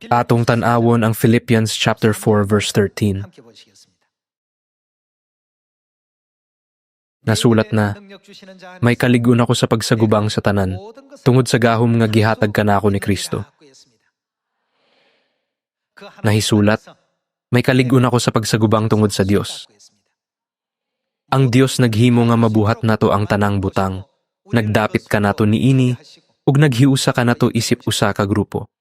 Atong tan-awon ang Philippians chapter 4 verse 13. Nasulat na, may kalig-on ako sa pagsagubang sa tanan, tungod sa gahom nga gihatag kanako ni Kristo. Nahisulat, may kalig-on ako sa pagsagubang tungod sa Dios. Ang Dios naghimo nga mabuhat nato ang tanang butang, nagdapit ka nato niini, ug naghiusa ka nato isip usa ka grupo.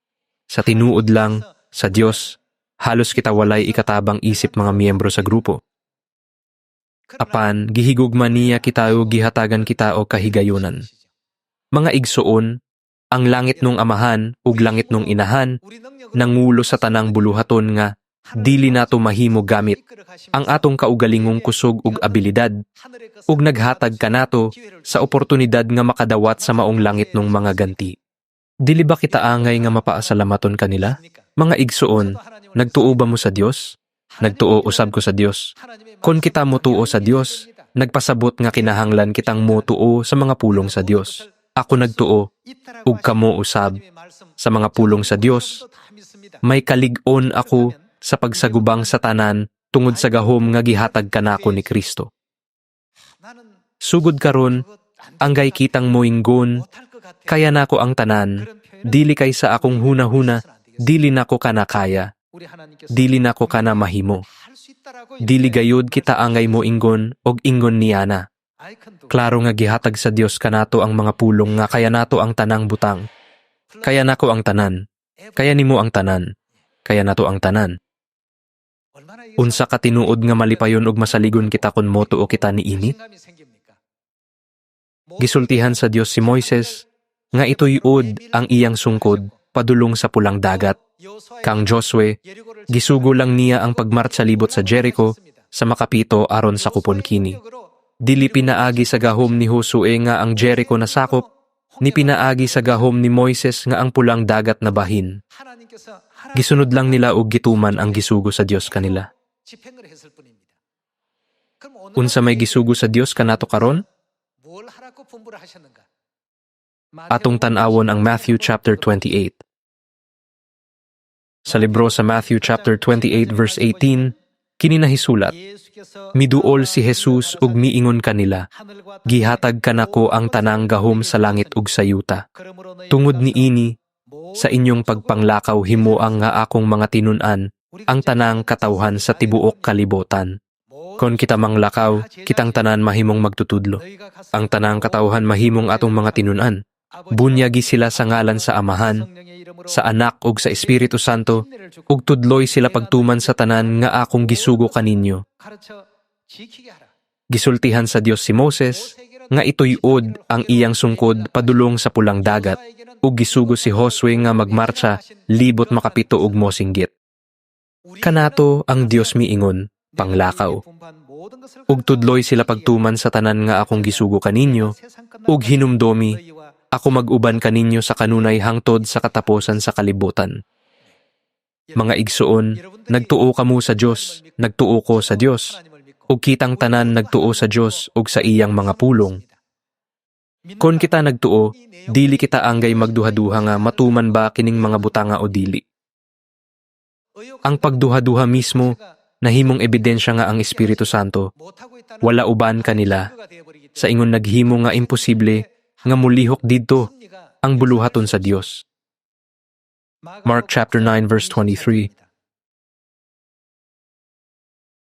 Sa tinuod lang, sa Dios, halos kita walay ikatabang isip mga miyembro sa grupo. Apan, gihigugma niya kita o gihatagan kita o kahigayunan. Mga igsuon, ang langit nung amahan ug langit nung inahan, nangulo sa tanang buluhaton nga, dili nato mahimo gamit ang atong kaugalingong kusog ug abilidad, ug naghatag ka nato sa oportunidad nga makadawat sa maong langit nung mga ganti. Dili ba kita angay nga mapaasalamaton kanila? Mga igsuon, nagtuo ba mo sa Dios? Nagtuo usab ko sa Dios. Kon kita motuo sa Dios, nagpasabot nga kinahanglan kitang motuo sa mga pulong sa Dios. Ako nagtuo, ug kamo usab sa mga pulong sa Dios. May kalig-on ako sa pagsagubang sa tanan tungod sa gahom nga gihatag kanako ni Kristo. Sugod karon, anggay kitang moinggon, kaya nako ang tanan, dili kay sa akong huna-huna, dili nako kana kaya, dili nako kana mahimo. Dili gayud kita angay mo ingon og ingon niyana. Klaro nga gihatag sa Dios kanato ang mga pulong nga kaya nato ang tanang butang. Kaya nako ang tanan. Kaya nimo ang tanan. Kaya nato ang tanan. Unsa ka tinuod nga malipayon og masaligon kita kun motuo kita niini? Gisultihan sa Dios si Moises nga ituyod ang iyang sungkod padulong sa pulang dagat. Kang Josue, gisugo lang niya ang pagmarcha libot sa Jericho sa makapito aron sa kupon kini. Dili pinaagi sa gahom ni Josue nga ang Jericho nasakop, ni pinaagi sa gahom ni Moises nga ang pulang dagat na bahin. Gisunod lang nila og gituman ang gisugo sa Dios kanila. Unsa may gisugo sa Dios kanato karon? Atong tan-awon ang Matthew chapter 28. Sa libro sa Matthew chapter 28 verse 18, kini nahisulat, miduol si Jesus ug miingon kanila, gihatag kanako ang tanang gahom sa langit ug sa yuta. Tungod niini, sa inyong pagpanglakaw himuang nga akong mga tinun-an, ang tanang katawhan sa tibuok kalibotan. Kon kita manglakaw, kitang tanan mahimong magtutudlo. Ang tanang katawhan mahimong atong mga tinun-an. Bunyagi sila sa ngalan sa Amahan, sa Anak ug sa Espiritu Santo, ug tudloy sila pagtuman sa tanan nga akong gisugo kaninyo. Gisultihan sa Dios si Moses, nga ituyod ang iyang sungkod padulong sa pulang dagat, ug gisugo si Josue nga magmarcha libot makapito ug mosinggit. Kanato ang Dios miingon, panglakaw. Ug tudloy sila pagtuman sa tanan nga akong gisugo kaninyo, ug hinumdomi, ako mag-uban kaninyo sa kanunay hangtod sa katapusan sa kalibutan. Mga igsuon, nagtuo kamo sa Dios, nagtuo ko sa Dios, ug kitang tanan nagtuo sa Dios ug sa iyang mga pulong. Kon kita nagtuo, dili kita anggay magduha-duha nga matuman ba kining mga butanga o dili. Ang pagduha-duha mismo, nahimong ebidensya nga ang Espiritu Santo, wala uban kanila, sa ingon naghimo nga imposible, nga mulihok didto ang buluhaton sa Dios. Mark chapter 9 verse 23.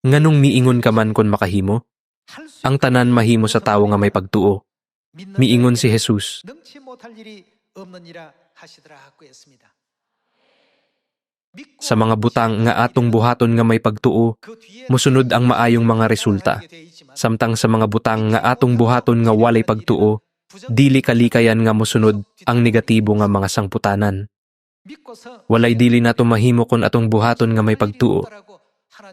Nganong miingon ka man kon makahimo? Ang tanan mahimo sa tawo nga may pagtuo. Miingon si Jesus. Sa mga butang nga atong buhaton nga may pagtuo, musunod ang maayong mga resulta. Samtang sa mga butang nga atong buhaton nga walay pagtuo, dili kalikayan nga mosunod ang negatibo nga mga sangputanan. Walay dili nato mahimo kon atong buhaton nga may pagtuo.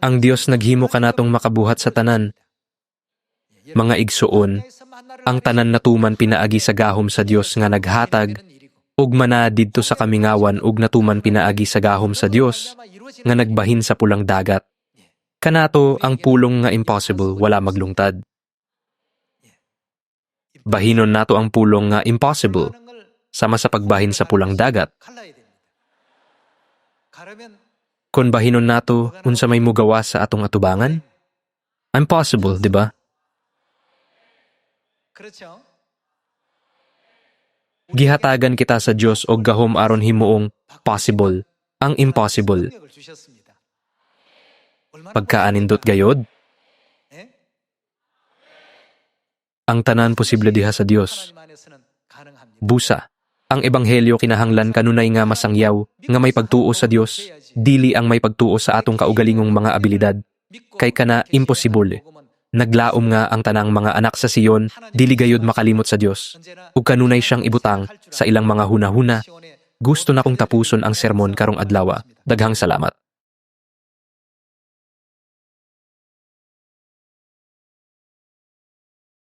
Ang Dios naghimo kanatong makabuhat sa tanan. Mga igsuon, ang tanan natuman pinaagi sa gahom sa Dios nga naghatag, ug mana didto sa kamingawan ug natuman pinaagi sa gahom sa Dios nga nagbahin sa pulang dagat. Kanato ang pulong nga impossible, wala maglungtad. Bahinon nato ang pulong nga impossible, sama sa pagbahin sa pulang dagat. Kung bahinon nato unsa may mugawa sa atong atubangan? Impossible, di ba? Gihatagan kita sa Dios og gahom aron himuong possible, ang impossible. Pagkaanindot gayod, ang tanan posible diha sa Dios. Busa, ang ebanghelyo kinahanglan kanunay nga masangyaw, nga may pagtuo sa Dios, dili ang may pagtuo sa atong kaugalingong mga abilidad. Kay kana imposible. Naglaom nga ang tanang mga anak sa Siyon, dili gayud makalimot sa Dios. Ug kanunay siyang ibutang sa ilang mga hunahuna. Gusto na kong tapuson ang sermon karong adlaw. Daghang salamat.